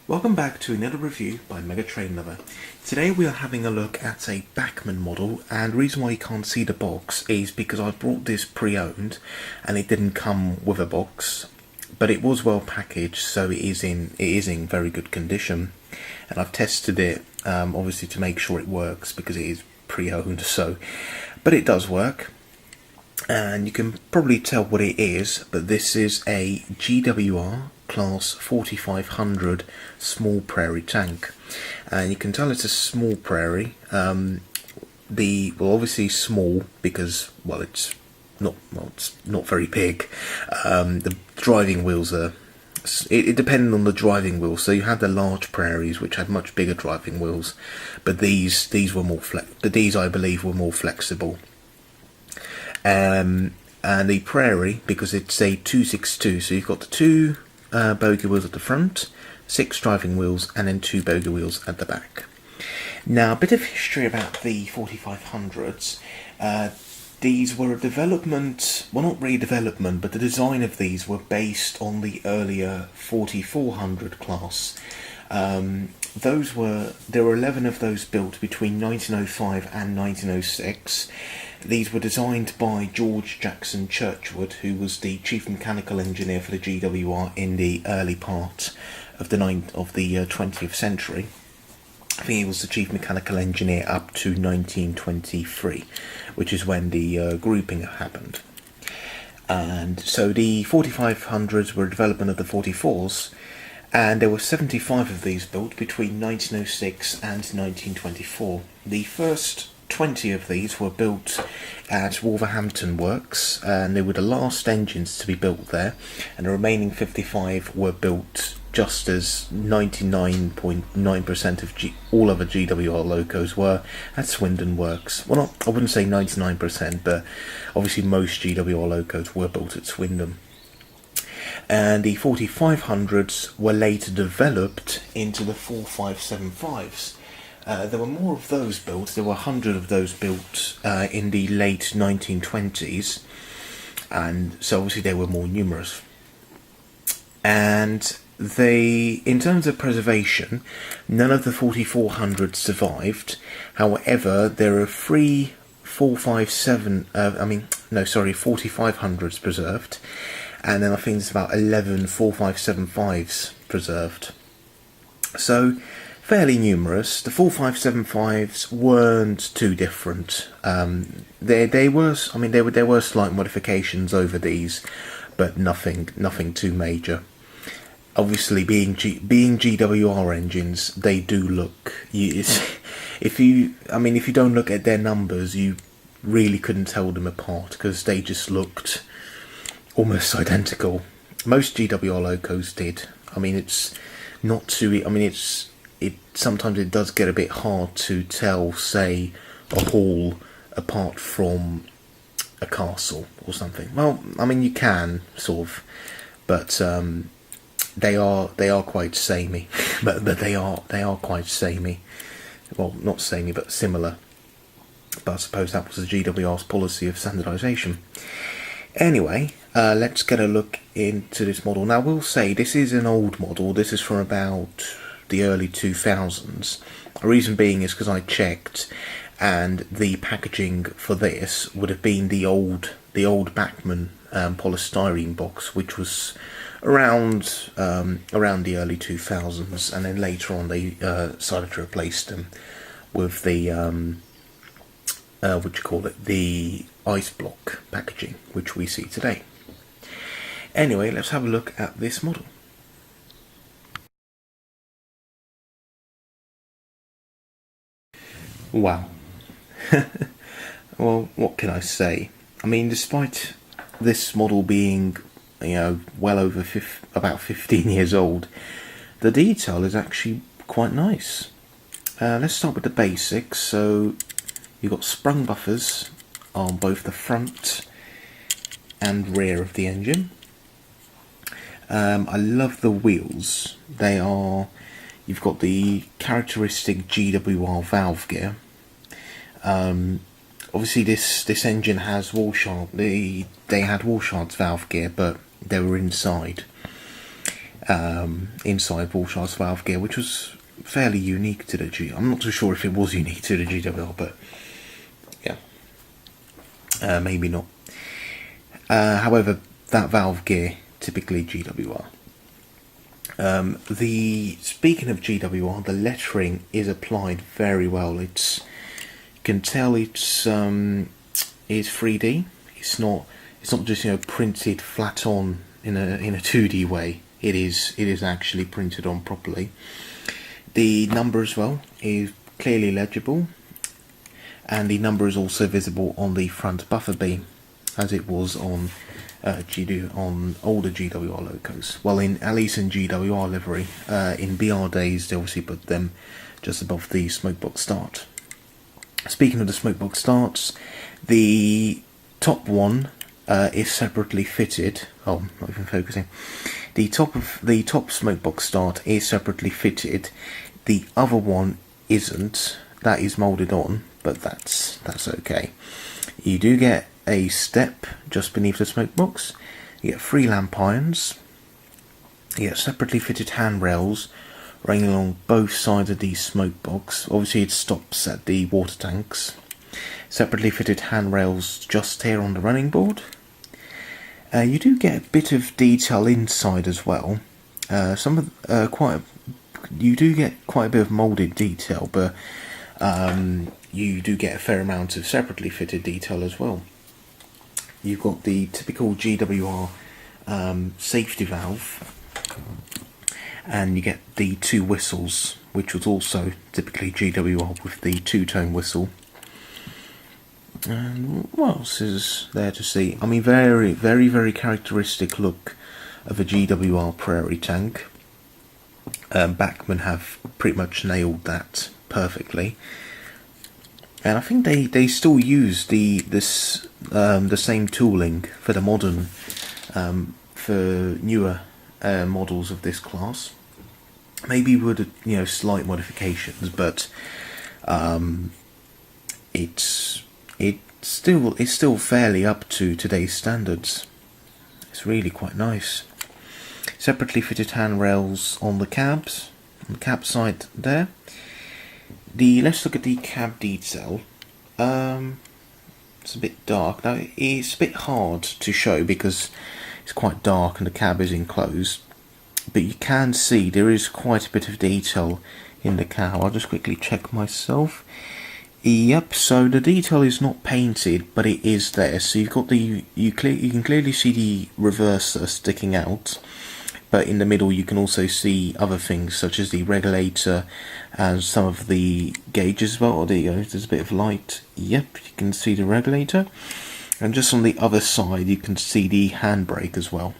Welcome back to another review by Mega Train Lover. Today we are having a look at a Bachmann model, and the reason why you can't see the box is because I brought this pre-owned and it didn't come with a box, but it was well packaged, so it is in very good condition. And I've tested it obviously to make sure it works because it is pre-owned, but it does work. And you can probably tell what it is, but this is a GWR Class 4500 small prairie tank, and you can tell it's a small prairie. Obviously small because it's not very big. The driving wheels are it depended on the driving wheels. So you had the large prairies which had much bigger driving wheels, but these were more I believe were more flexible. And the prairie, because it's a 262, so you've got the two bogie wheels at the front, 6 driving wheels, and then 2 bogie wheels at the back. Now, a bit of history about the 4500s. These were a development, well, not really development, but the design of these were based on the earlier 4400 class. There were 11 of those built between 1905 and 1906. These were designed by George Jackson Churchward, who was the chief mechanical engineer for the GWR in the early part of the 20th century. I think he was the chief mechanical engineer up to 1923, which is when the grouping happened. And so the 4500s were a development of the 44s, and there were 75 of these built between 1906 and 1924. The first 20 of these were built at Wolverhampton Works, and they were the last engines to be built there, and the remaining 55 were built just as 99.9% of all other GWR locos were at Swindon Works. Well, I wouldn't say 99%, but obviously most GWR locos were built at Swindon. And the 4500s were later developed into the 4575s. There were more of those built. There were 100 of those built in the late 1920s, and so obviously they were more numerous. And in terms of preservation, none of the 4400s survived. However, there are 3 4500s preserved, and then I think there's about 11 4575s preserved. So fairly numerous. The 4575s weren't too different. There were slight modifications over these, but nothing too major. Obviously, being GWR engines, they do look. If you don't look at their numbers, you really couldn't tell them apart because they just looked almost identical. Most GWR locos did. Sometimes it does get a bit hard to tell, say, a hall apart from a castle or something. Well, you can sort of, but they are quite samey. but they are quite samey. Well, not samey, but similar. But I suppose that was the GWR's policy of standardisation. Anyway, let's get a look into this model. Now, we'll say this is an old model. This is from about the early 2000s. The reason being is because I checked, and the packaging for this would have been the old Bachmann polystyrene box, which was around the early 2000s, and then later on they decided to replace them with the the ice block packaging, which we see today. Anyway, let's have a look at this model. Wow. Well, what can I say? Despite this model being, well over about 15 years old, the detail is actually quite nice. Let's start with the basics. So you've got sprung buffers on both the front and rear of the engine. I love the wheels. You've got the characteristic GWR valve gear. Obviously this engine has wall shard. They had wall shards valve gear, but they were inside. inside ball shafts valve gear, which was fairly unique to the G. I'm not too sure if it was unique to the GWR, but yeah, maybe not. However, that valve gear typically GWR. Speaking of GWR, the lettering is applied very well. You can tell it's 3D. It's not just printed flat on in a 2D way. It is actually printed on properly. The number as well is clearly legible, and the number is also visible on the front buffer beam, as it was on older GWR locos. Well, at least in GWR livery. In BR days, they obviously put them just above the smokebox start. Speaking of the smokebox starts, the top one is separately fitted. Oh, not even focusing. The top smokebox start is separately fitted. The other one isn't. That is moulded on, but that's okay. You do get a step just beneath the smoke box. You get 3 lamp irons. You get separately fitted handrails running along both sides of the smoke box. Obviously it stops at the water tanks. Separately fitted handrails just here on the running board. You do get a bit of detail inside as well. You do get quite a bit of moulded detail, but you do get a fair amount of separately fitted detail as well. You've got the typical GWR safety valve, and you get the 2 whistles, which was also typically GWR with the 2-tone whistle. And what else is there to see? I mean, very, very, very characteristic look of a GWR Prairie Tank. Bachmann have pretty much nailed that perfectly. And I think they still use the same tooling for the modern, for newer models of this class. Maybe with slight modifications, but it's still fairly up to today's standards. It's really quite nice. Separately fitted handrails on the cabs, on the cab side there. Let's look at the cab detail. It's a bit dark. Now, it's a bit hard to show because it's quite dark and the cab is enclosed. But you can see there is quite a bit of detail in the cab. I'll just quickly check myself. Yep, so the detail is not painted, but it is there. So you've got you can clearly see the reverser sticking out. But in the middle you can also see other things such as the regulator and some of the gauges as well. Oh, there you go, there's a bit of light. Yep, you can see the regulator. And just on the other side you can see the handbrake as well.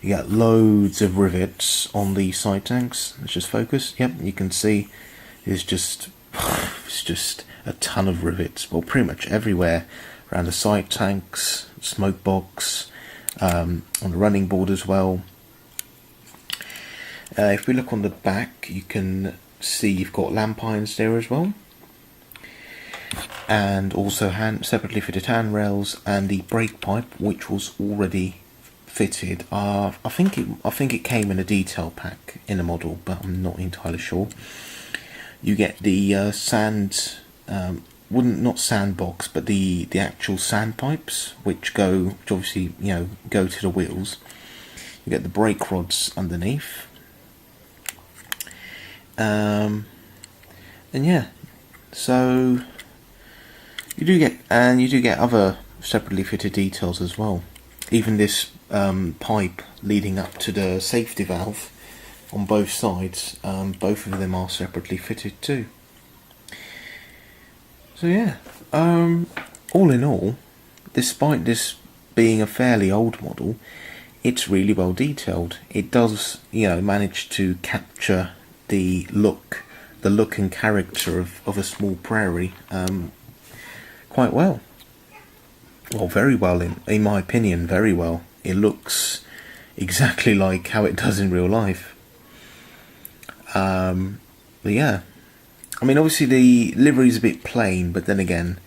You got loads of rivets on the side tanks. Let's just focus. Yep, you can see it's just a ton of rivets. Well, pretty much everywhere around the side tanks, smoke box, on the running board as well. If we look on the back, you can see you've got lamp irons there as well, and also separately fitted handrails and the brake pipe, which was already fitted. I think it came in a detail pack in a model, but I'm not entirely sure. You get the not sandbox, but the actual sand pipes, which obviously go to the wheels. You get the brake rods underneath, and yeah, so you do get other separately fitted details as well. Even this pipe leading up to the safety valve on both sides, both of them are separately fitted too. So yeah, all in all, despite this being a fairly old model, it's really well detailed. It does, manage to capture the look and character of a small prairie quite well. Well, very well, in my opinion, very well. It looks exactly like how it does in real life. But yeah, I mean, obviously the livery's a bit plain, but then again,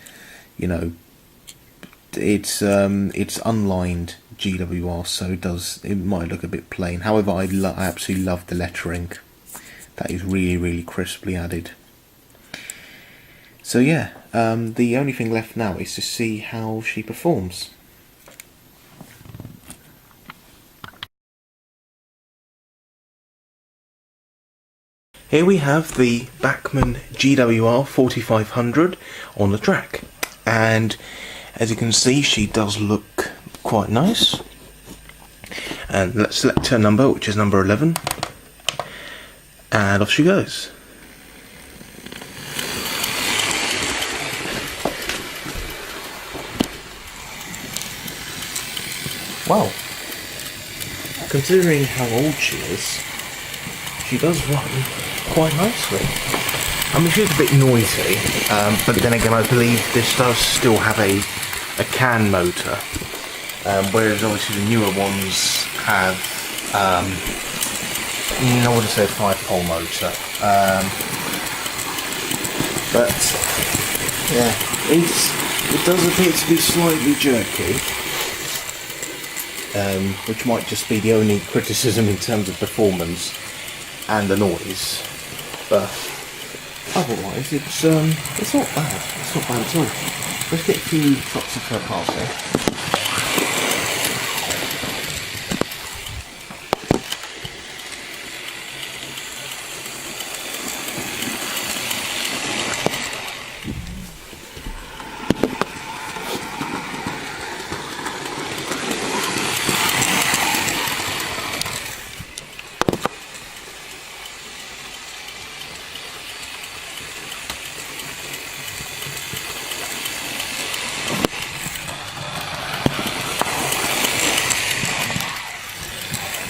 it's unlined GWR, so it might look a bit plain. However, I absolutely love the lettering. That is really, really crisply added. So yeah, the only thing left now is to see how she performs. Here we have the Bachmann GWR 4500 on the track, and as you can see, she does look quite nice. And let's select her number, which is number 11, and off she goes. Well, considering how old she is, she does run quite nicely. I mean, she's a bit noisy, but then again, I believe this does still have a can motor, whereas obviously the newer ones have, I would say, a 5-pole motor. But yeah, it does appear to be slightly jerky, which might just be the only criticism in terms of performance and the noise, but otherwise it's not bad. It's not bad at all. Let's get a few shots of her passing.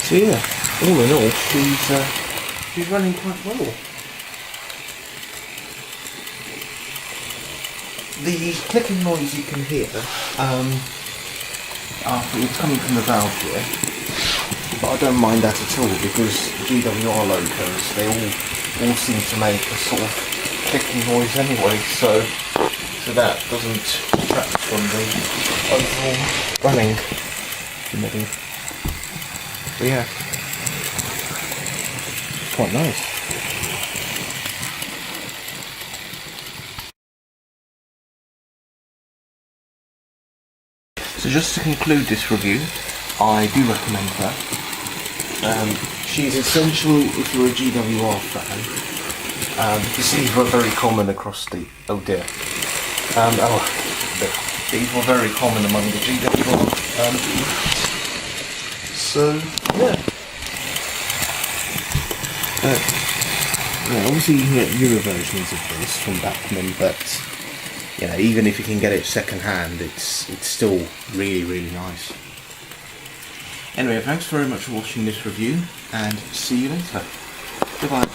So yeah, all in all, she's running quite well. The clicking noise you can hear, it's coming from the valve here, but I don't mind that at all because GWR locos, they all seem to make a sort of clicking noise anyway, so that doesn't detract from the overall running. But yeah, quite nice. So just to conclude this review, I do recommend her. She's essential if you're a GWR fan, because these were very common across the, these were very common among the GWR so yeah. Obviously you can get newer versions of this from Bachmann, but even if you can get it second hand, it's still really, really nice. Anyway, thanks very much for watching this review, and see you later. Goodbye.